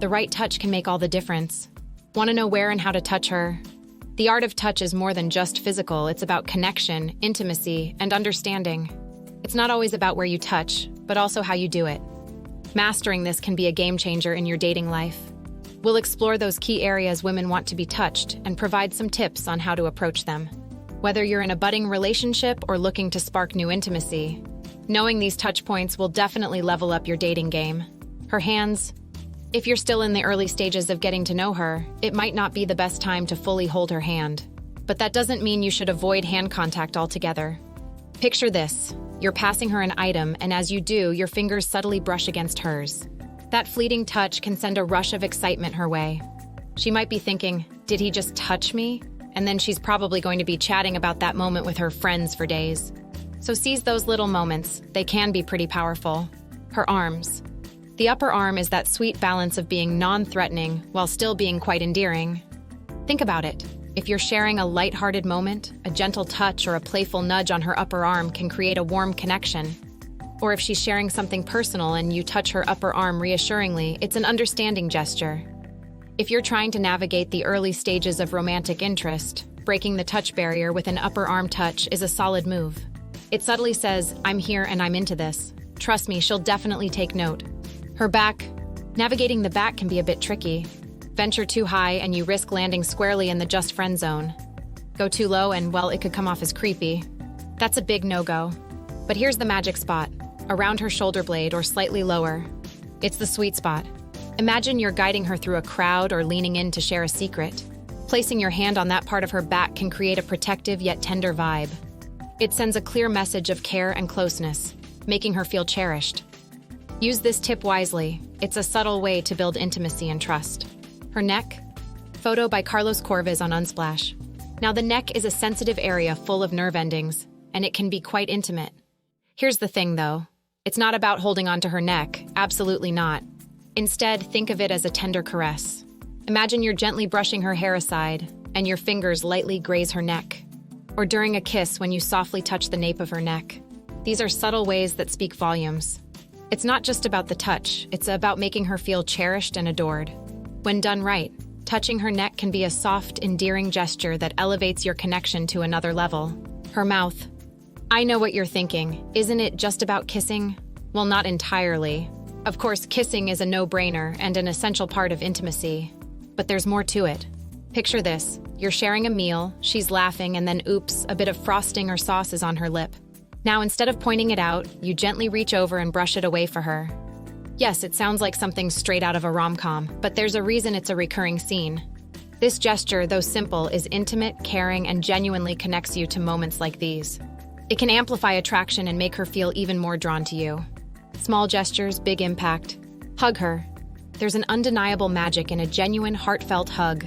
the right touch can make all the difference. Want to know where and how to touch her? The art of touch is more than just physical. It's about connection, intimacy, and understanding. It's not always about where you touch, but also how you do it. Mastering this can be a game changer in your dating life. We'll explore those key areas women want to be touched and provide some tips on how to approach them. Whether you're in a budding relationship or looking to spark new intimacy, knowing these touch points will definitely level up your dating game. Her hands. If you're still in the early stages of getting to know her, it might not be the best time to fully hold her hand. But that doesn't mean you should avoid hand contact altogether. Picture this. You're passing her an item, and as you do, your fingers subtly brush against hers. That fleeting touch can send a rush of excitement her way. She might be thinking, did he just touch me? And then she's probably going to be chatting about that moment with her friends for days. So seize those little moments. They can be pretty powerful. Her arms. The upper arm is that sweet balance of being non-threatening while still being quite endearing. Think about it. If you're sharing a light-hearted moment, a gentle touch or a playful nudge on her upper arm can create a warm connection. Or if she's sharing something personal and you touch her upper arm reassuringly, it's an understanding gesture. If you're trying to navigate the early stages of romantic interest, breaking the touch barrier with an upper arm touch is a solid move. It subtly says, I'm here and I'm into this. Trust me, she'll definitely take note. Her back. Navigating the back can be a bit tricky. Venture too high and you risk landing squarely in the just friend zone. Go too low and, well, it could come off as creepy. That's a big no-go. But here's the magic spot. Around her shoulder blade or slightly lower. It's the sweet spot. Imagine you're guiding her through a crowd or leaning in to share a secret. Placing your hand on that part of her back can create a protective yet tender vibe. It sends a clear message of care and closeness, making her feel cherished. Use this tip wisely. It's a subtle way to build intimacy and trust. Her neck. Photo by Carlos Corvez on Unsplash. Now the neck is a sensitive area full of nerve endings, and it can be quite intimate. Here's the thing though. It's not about holding onto her neck, absolutely not. Instead, think of it as a tender caress. Imagine you're gently brushing her hair aside, and your fingers lightly graze her neck. Or during a kiss when you softly touch the nape of her neck. These are subtle ways that speak volumes. It's not just about the touch, it's about making her feel cherished and adored. When done right, touching her neck can be a soft, endearing gesture that elevates your connection to another level. Her mouth. I know what you're thinking. Isn't it just about kissing? Well, not entirely. Of course, kissing is a no-brainer and an essential part of intimacy. But there's more to it. Picture this. You're sharing a meal, she's laughing, and then oops, a bit of frosting or sauce is on her lip. Now, instead of pointing it out, you gently reach over and brush it away for her. Yes, it sounds like something straight out of a rom-com, but there's a reason it's a recurring scene. This gesture, though simple, is intimate, caring, and genuinely connects you to moments like these. It can amplify attraction and make her feel even more drawn to you. Small gestures, big impact. Hug her. There's an undeniable magic in a genuine, heartfelt hug.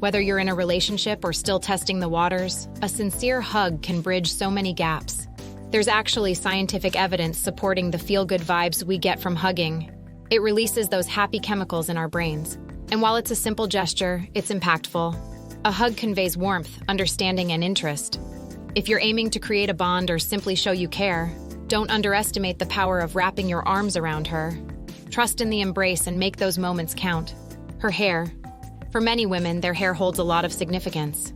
Whether you're in a relationship or still testing the waters, a sincere hug can bridge so many gaps. There's actually scientific evidence supporting the feel-good vibes we get from hugging. It releases those happy chemicals in our brains. And while it's a simple gesture, it's impactful. A hug conveys warmth, understanding, and interest. If you're aiming to create a bond or simply show you care, don't underestimate the power of wrapping your arms around her. Trust in the embrace and make those moments count. Her hair. For many women, their hair holds a lot of significance.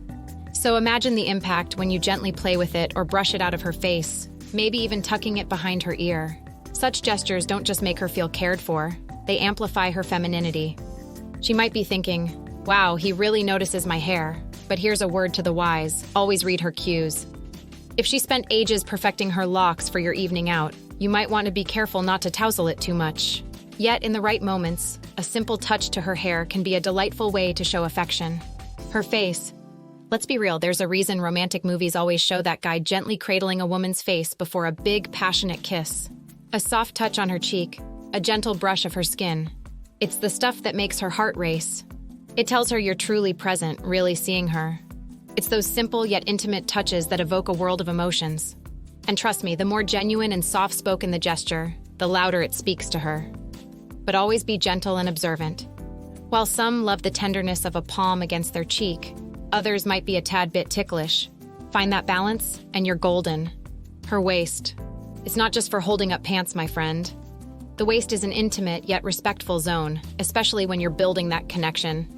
So imagine the impact when you gently play with it or brush it out of her face, maybe even tucking it behind her ear. Such gestures don't just make her feel cared for, they amplify her femininity. She might be thinking, wow, he really notices my hair. But here's a word to the wise, always read her cues. If she spent ages perfecting her locks for your evening out, you might want to be careful not to tousle it too much. Yet, in the right moments, a simple touch to her hair can be a delightful way to show affection. Her face. Let's be real, there's a reason romantic movies always show that guy gently cradling a woman's face before a big, passionate kiss. A soft touch on her cheek, a gentle brush of her skin. It's the stuff that makes her heart race. It tells her you're truly present, really seeing her. It's those simple yet intimate touches that evoke a world of emotions. And trust me, the more genuine and soft-spoken the gesture, the louder it speaks to her. But always be gentle and observant. While some love the tenderness of a palm against their cheek, others might be a tad bit ticklish. Find that balance, and you're golden. Her waist. It's not just for holding up pants, my friend. The waist is an intimate yet respectful zone, especially when you're building that connection.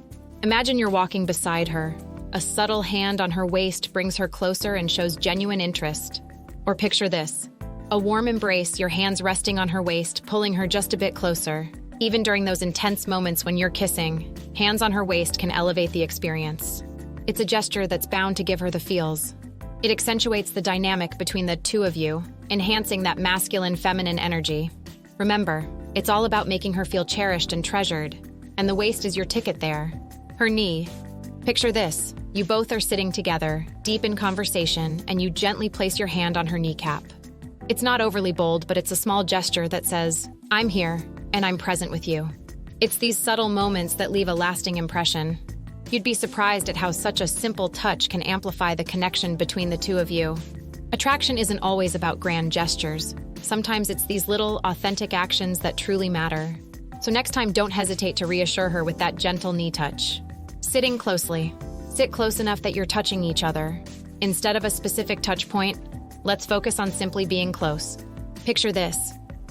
Imagine you're walking beside her. A subtle hand on her waist brings her closer and shows genuine interest. Or picture this: a warm embrace, your hands resting on her waist, pulling her just a bit closer. Even during those intense moments when you're kissing, hands on her waist can elevate the experience. It's a gesture that's bound to give her the feels. It accentuates the dynamic between the two of you, enhancing that masculine-feminine energy. Remember, it's all about making her feel cherished and treasured, and the waist is your ticket there. Her knee. Picture this: you both are sitting together, deep in conversation, and you gently place your hand on her kneecap. It's not overly bold, but it's a small gesture that says, "I'm here, and I'm present with you." It's these subtle moments that leave a lasting impression. You'd be surprised at how such a simple touch can amplify the connection between the two of you. Attraction isn't always about grand gestures. Sometimes it's these little, authentic actions that truly matter. So next time, don't hesitate to reassure her with that gentle knee touch. Sitting closely. Sit close enough that you're touching each other. Instead of a specific touch point, let's focus on simply being close. Picture this: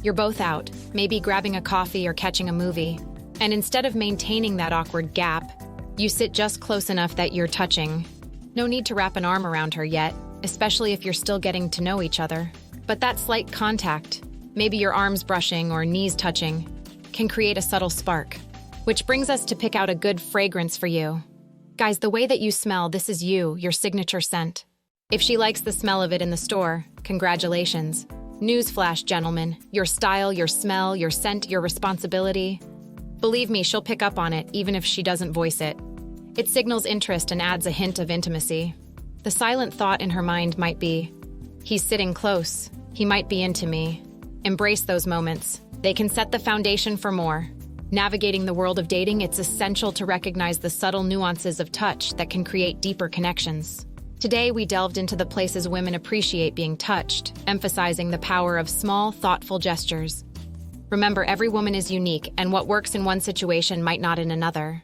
you're both out, maybe grabbing a coffee or catching a movie. And instead of maintaining that awkward gap, you sit just close enough that you're touching. No need to wrap an arm around her yet, especially if you're still getting to know each other. But that slight contact, maybe your arms brushing or knees touching, can create a subtle spark. Which brings us to pick out a good fragrance for you. Guys, the way that you smell, this is you, your signature scent. If she likes the smell of it in the store, congratulations. Newsflash, gentlemen, your style, your smell, your scent, your responsibility. Believe me, she'll pick up on it, even if she doesn't voice it. It signals interest and adds a hint of intimacy. The silent thought in her mind might be, he's sitting close, he might be into me. Embrace those moments. They can set the foundation for more. Navigating the world of dating, it's essential to recognize the subtle nuances of touch that can create deeper connections. Today, we delved into the places women appreciate being touched, emphasizing the power of small, thoughtful gestures. Remember, every woman is unique, and what works in one situation might not in another.